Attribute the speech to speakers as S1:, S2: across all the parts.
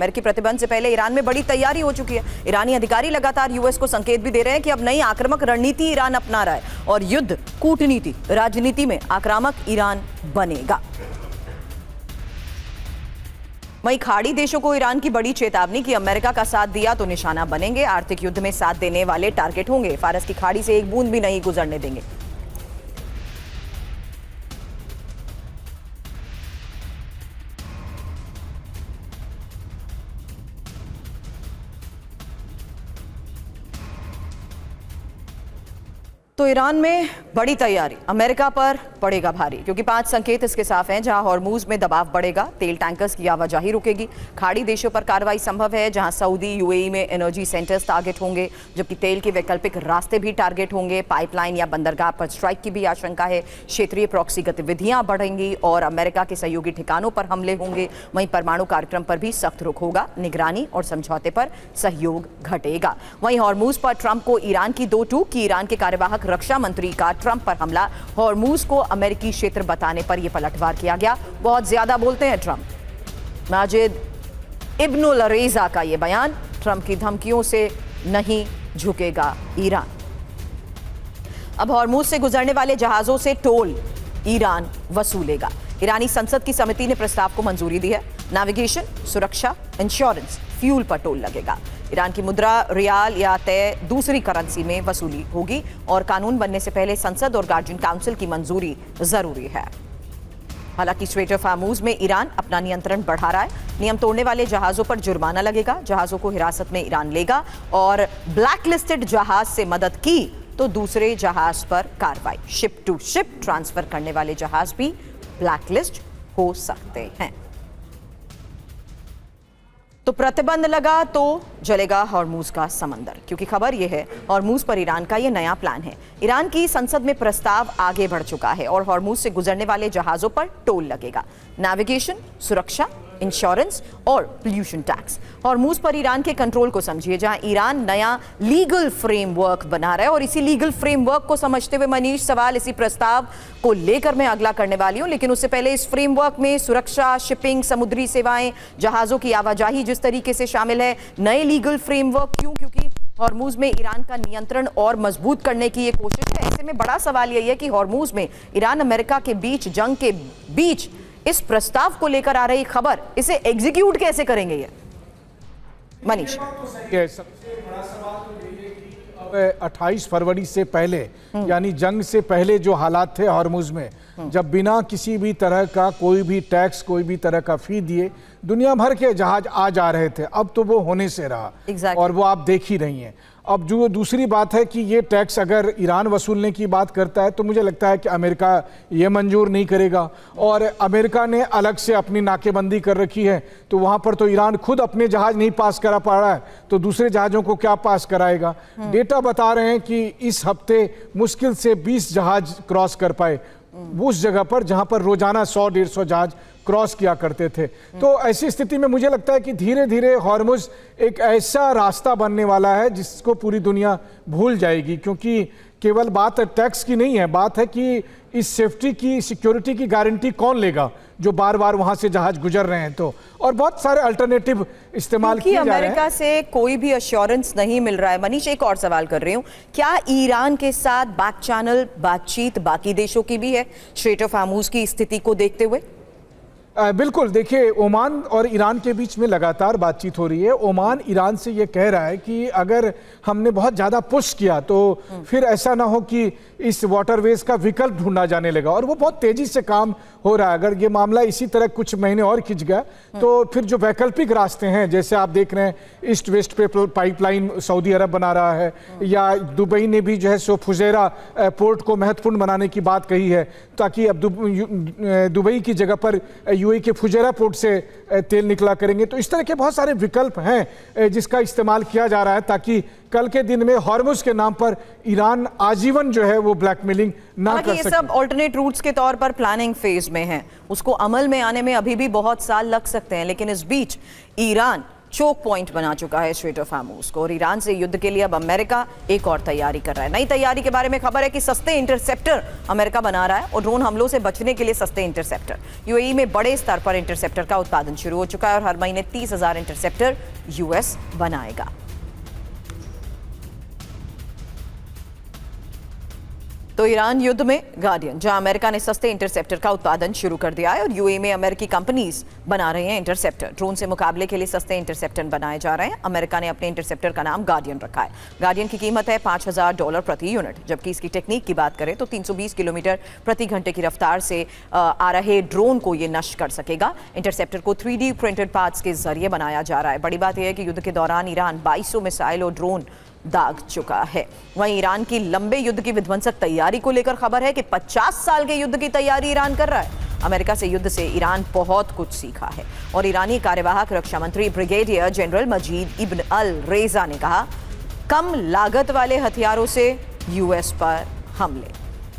S1: अमेरिकी प्रतिबंध से पहले ईरान में बड़ी तैयारी हो चुकी है। ईरानी अधिकारी लगातार यूएस को संकेत भी दे रहे हैं कि अब नई आक्रामक रणनीति ईरान अपना रहा है और युद्ध कूटनीति राजनीति में आक्रामक ईरान बनेगा। वहीं खाड़ी देशों को ईरान की बड़ी चेतावनी कि अमेरिका का साथ दिया तो निशाना बनेंगे, आर्थिक युद्ध में साथ देने वाले टारगेट होंगे, फारस की खाड़ी से एक बूंद भी नहीं गुजरने देंगे। तो ईरान में बड़ी तैयारी, अमेरिका पर पड़ेगा भारी, क्योंकि 5 संकेत इसके साफ हैं। जहां हॉर्मूज में दबाव बढ़ेगा, तेल टैंकर्स की आवाजाही रुकेगी। खाड़ी देशों पर कार्रवाई संभव है, जहां सऊदी यूएई में एनर्जी सेंटर्स टारगेट होंगे, जबकि तेल के वैकल्पिक रास्ते भी टारगेट होंगे। पाइपलाइन या बंदरगाह पर स्ट्राइक की भी आशंका है। क्षेत्रीय प्रॉक्सी गतिविधियां बढ़ेंगी और अमेरिका के सहयोगी ठिकानों पर हमले होंगे। वहीं परमाणु कार्यक्रम पर भी सख्त रुख होगा, निगरानी और समझौते पर सहयोग घटेगा। वहीं हॉर्मूज पर ट्रंप को ईरान की दो टूक की ईरान के कार्यवाहक रक्षा मंत्री का ट्रंप पर हमला, हॉर्मूज को अमेरिकी क्षेत्र बताने पर यह पलटवार किया गया। बहुत ज्यादा बोलते हैं ट्रंप। माजिद इब्नुल रेजा का यह बयान, ट्रंप की धमकियों से नहीं झुकेगा ईरान। अब हॉर्मूज से गुजरने वाले जहाजों से टोल ईरान वसूलेगा। ईरानी संसद की समिति ने प्रस्ताव को मंजूरी दी है। नेविगेशन, सुरक्षा, इंश्योरेंस, फ्यूल पर टोल लगेगा। ईरान की मुद्रा रियाल या तय दूसरी करेंसी में वसूली होगी और कानून बनने से पहले संसद और गार्जियन काउंसिल की मंजूरी जरूरी है। हालांकि स्ट्रेट ऑफ हॉर्मूज में ईरान अपना नियंत्रण बढ़ा रहा है। नियम तोड़ने वाले जहाजों पर जुर्माना लगेगा, जहाजों को हिरासत में ईरान लेगा और ब्लैकलिस्टेड जहाज से मदद की तो दूसरे जहाज पर कार्रवाई। शिप टू शिप ट्रांसफर करने वाले जहाज भी ब्लैकलिस्ट हो सकते हैं। तो प्रतिबंध लगा तो जलेगा हॉर्मूज का समंदर, क्योंकि खबर यह है हॉर्मूज पर ईरान का यह नया प्लान है। ईरान की संसद में प्रस्ताव आगे बढ़ चुका है और हॉर्मूज से गुजरने वाले जहाजों पर टोल लगेगा। नेविगेशन, सुरक्षा, इंश्योरेंस और पोल्यूशन टैक्स। हॉर्मूज पर ईरान के कंट्रोल को समझिए, जहां ईरान नया लीगल फ्रेमवर्क बना रहा है और इसी लीगल फ्रेमवर्क को समझते हुए मनीष, सवाल इसी प्रस्ताव को लेकर मैं अगला करने वाली हूं, लेकिन उससे पहले इस फ्रेमवर्क में सुरक्षा, शिपिंग, समुद्री सेवाएं, जहाजों की आवाजाही जिस तरीके से शामिल है, नए लीगल फ्रेमवर्क क्यों? क्योंकि हॉर्मूज में ईरान का नियंत्रण और मजबूत करने की ये कोशिश है। ऐसे में बड़ा सवाल यही है कि हॉर्मूज में ईरान अमेरिका के बीच जंग के बीच इस प्रस्ताव को लेकर आ रही खबर, इसे एग्जीक्यूट कैसे करेंगे ये मनीष?
S2: सबसे बड़ा सवाल तो यही है कि अब 28 फरवरी से पहले यानी जंग से पहले जो हालात थे हॉर्मूज में, जब बिना किसी भी तरह का कोई भी टैक्स, कोई भी तरह का फी दिए दुनिया भर के जहाज आ जा रहे थे, अब तो वो होने से रहा और वो आप देख ही रही हैं। अब जो दूसरी बात है कि ये टैक्स अगर ईरान वसूलने की बात करता है तो मुझे लगता है कि अमेरिका ये मंजूर नहीं करेगा और अमेरिका ने अलग से अपनी नाकेबंदी कर रखी है, तो वहाँ पर तो ईरान खुद अपने जहाज नहीं पास करा पा रहा है तो दूसरे जहाज़ों को क्या पास कराएगा। डेटा बता रहे हैं कि इस हफ्ते मुश्किल से 20 जहाज क्रॉस कर पाए उस जगह पर जहाँ पर रोजाना 100-150 जहाज क्रॉस किया करते थे। तो ऐसी स्थिति में मुझे लगता है कि धीरे धीरे हॉर्मुज एक ऐसा रास्ता बनने वाला है जिसको पूरी दुनिया भूल जाएगी, क्योंकि केवल बात टैक्स की नहीं है, बात है कि इस सेफ्टी की, सिक्योरिटी की गारंटी कौन लेगा जो बार बार वहां से जहाज गुजर रहे हैं। तो और बहुत सारे अल्टरनेटिव इस्तेमाल किए जा रहे हैं।
S1: अमेरिका से कोई भी अश्योरेंस नहीं मिल रहा है। मनीष, एक और सवाल कर रही हूं, क्या ईरान के साथ बैक चैनल बातचीत बाकी देशों की भी है स्ट्रेट ऑफ हॉर्मूज की स्थिति को देखते हुए?
S2: बिल्कुल, देखिए ओमान और ईरान के बीच में लगातार बातचीत हो रही है। ओमान ईरान से ये कह रहा है कि अगर हमने बहुत ज़्यादा पुश किया तो फिर ऐसा ना हो कि इस वाटरवेज का विकल्प ढूंढा जाने लगा, और वो बहुत तेज़ी से काम हो रहा है। अगर ये मामला इसी तरह कुछ महीने और खिंच गया तो फिर जो वैकल्पिक रास्ते हैं, जैसे आप देख रहे हैं ईस्ट वेस्ट पे पाइपलाइन सऊदी अरब बना रहा है, या दुबई ने भी जो है सो फुजेरा पोर्ट को महत्वपूर्ण बनाने की बात कही है, ताकि अब दुबई की जगह पर यूएई के फुजेरा पोर्ट से तेल निकला करेंगे। तो इस तरह के बहुत सारे विकल्प हैं जिसका इस्तेमाल किया जा रहा है, ताकि कल के दिन में हॉर्मुज के नाम पर ईरान आजीवन जो है वो ब्लैकमेलिंग ना कर सके।
S1: ये सब ऑल्टरनेट रूट्स के तौर पर प्लानिंग फेज में है, उसको अमल में आने में अभी भी बहुत साल लग सकते हैं, लेकिन इस बीच ईरान चोक पॉइंट बना चुका है स्ट्रेट ऑफ हार्मूज को और ईरान से युद्ध के लिए अब अमेरिका एक और तैयारी कर रहा है। नई तैयारी के बारे में खबर है कि सस्ते इंटरसेप्टर अमेरिका बना रहा है और ड्रोन हमलों से बचने के लिए सस्ते इंटरसेप्टर। यूएई में बड़े स्तर पर इंटरसेप्टर का उत्पादन शुरू हो चुका है और हर महीने 30,000 इंटरसेप्टर यूएस बनाएगा। तो ईरान युद्ध में गार्डियन, जहां अमेरिका ने सस्ते इंटरसेप्टर का उत्पादन शुरू कर दिया है और यूएई में अमेरिकी कंपनीज बना रही हैं इंटरसेप्टर। ड्रोन से मुकाबले के लिए सस्ते इंटरसेप्टर बनाए जा रहे हैं। अमेरिका ने अपने इंटरसेप्टर का नाम गार्डियन रखा है। गार्डियन की कीमत है $5,000 प्रति यूनिट, जबकि इसकी टेक्निक की बात करें तो 320 किलोमीटर प्रति घंटे की रफ्तार से आ रहे ड्रोन को ये नष्ट कर सकेगा। इंटरसेप्टर को 3D प्रिंटेड पार्ट्स के जरिए बनाया जा रहा है। बड़ी बात यह है कि युद्ध के दौरान ईरान 2200 मिसाइल और ड्रोन दाग चुका है। वहीं ईरान की लंबे युद्ध की विध्वंसक तैयारी को लेकर खबर है कि 50 साल के युद्ध की तैयारी ईरान कर रहा है। अमेरिका से युद्ध से ईरान बहुत कुछ सीखा है और ईरानी कार्यवाहक रक्षा मंत्री ब्रिगेडियर जनरल मजीद इब्न अल रेजा ने कहा, कम लागत वाले हथियारों से यूएस पर हमले।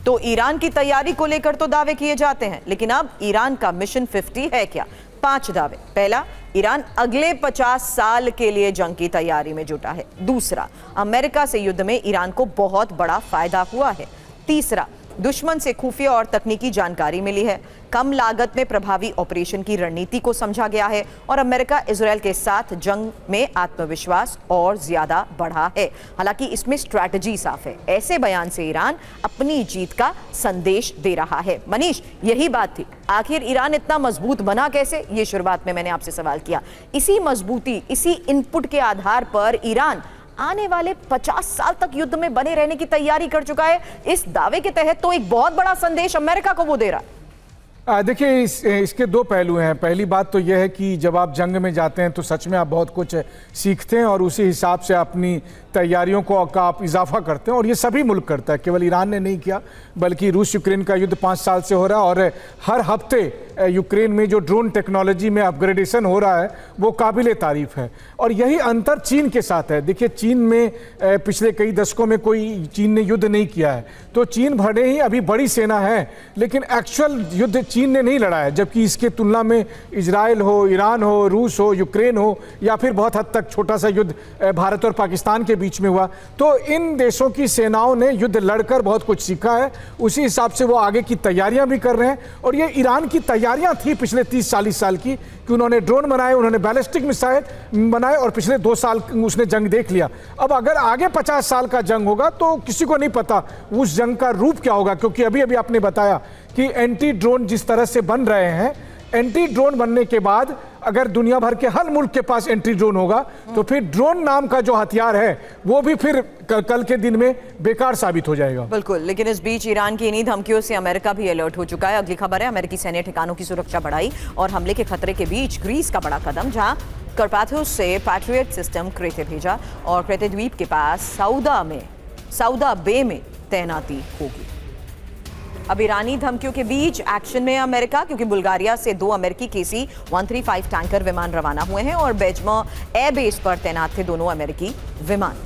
S1: तो ईरान की तैयारी को लेकर तो दावे किए जाते हैं, लेकिन अब ईरान का मिशन 50 है क्या? 5 दावे। पहला, ईरान अगले 50 साल के लिए जंग की तैयारी में जुटा है। दूसरा, अमेरिका से युद्ध में ईरान को बहुत बड़ा फायदा हुआ है। तीसरा, दुश्मन से खुफिया और तकनीकी जानकारी मिली है। कम लागत में प्रभावी ऑपरेशन की रणनीति को समझा गया है और अमेरिका इजरायल के साथ जंग में आत्मविश्वास और ज्यादा बढ़ा है। हालांकि इसमें स्ट्रैटेजी साफ है। ऐसे बयान से ईरान अपनी जीत का संदेश दे रहा है। मनीष, यही बात थी, आखिर ईरान इतना मजबूत बना कैसे? ये शुरुआत में मैंने आपसे सवाल किया। इसी मजबूती, इसी इनपुट के आधार पर ईरान आने वाले 50 साल तक युद्ध में बने रहने की तैयारी कर चुका है। इस दावे के तहत तो एक बहुत बड़ा संदेश अमेरिका को वो दे रहा है।
S2: देखिए, इसके दो पहलू हैं। पहली बात तो यह है कि जब आप जंग में जाते हैं तो सच में आप बहुत कुछ सीखते हैं और उसी हिसाब से अपनी तैयारियों को का आप इजाफा करते हैं और ये सभी मुल्क करता है, केवल ईरान ने नहीं किया, बल्कि रूस यूक्रेन का युद्ध 5 साल से हो रहा है और हर हफ्ते यूक्रेन में जो ड्रोन टेक्नोलॉजी में अपग्रेडेशन हो रहा है वो काबिल तारीफ है। और यही अंतर चीन के साथ है। देखिए, चीन में पिछले कई दशकों में कोई चीन ने युद्ध नहीं किया है, तो चीन भले ही अभी बड़ी सेना है लेकिन एक्चुअल युद्ध चीन ने नहीं लड़ा है, जबकि इसके तुलना में इजराइल हो, ईरान हो, रूस हो, यूक्रेन हो या फिर बहुत हद तक छोटा सा युद्ध भारत और पाकिस्तान के बीच में हुआ, तो इन देशों की सेनाओं ने युद्ध लड़कर बहुत कुछ सीखा है। उसी हिसाब से वो आगे की तैयारियां भी कर रहे हैं और ये ईरान की तैयारियां थी पिछले 30-40 साल की कि उन्होंने ड्रोन बनाए, उन्होंने बैलिस्टिक मिसाइल बनाए और पिछले 2 साल उसने जंग देख लिया। अब अगर आगे 50 साल का जंग होगा तो किसी को नहीं पता उस जंग का रूप क्या होगा, क्योंकि अभी अभी आपने बताया कि एंटी ड्रोन जिस तरह से बन रहे हैं, एंटी ड्रोन बनने के बाद अगर दुनिया भर के हर मुल्क के पास एंटी ड्रोन होगा तो फिर ड्रोन नाम का जो हथियार है वो भी फिर कल के दिन में बेकार साबित हो जाएगा।
S1: बिल्कुल, लेकिन इस बीच ईरान की इन्हीं धमकियों से अमेरिका भी अलर्ट हो चुका है। अगली खबर है, अमेरिकी सैन्य ठिकानों की सुरक्षा बढ़ाई और हमले के खतरे के बीच ग्रीस का बड़ा कदम, जहां कार्पाथोस से पैट्रियट सिस्टम क्रेते भेजा और क्रेते द्वीप के पास सऊदा बे में तैनाती होगी। अब ईरानी धमकियों के बीच एक्शन में अमेरिका, क्योंकि बुल्गारिया से 2 अमेरिकी KC-135 टैंकर विमान रवाना हुए हैं और बेजमा एयरबेस पर तैनात थे दोनों अमेरिकी विमान।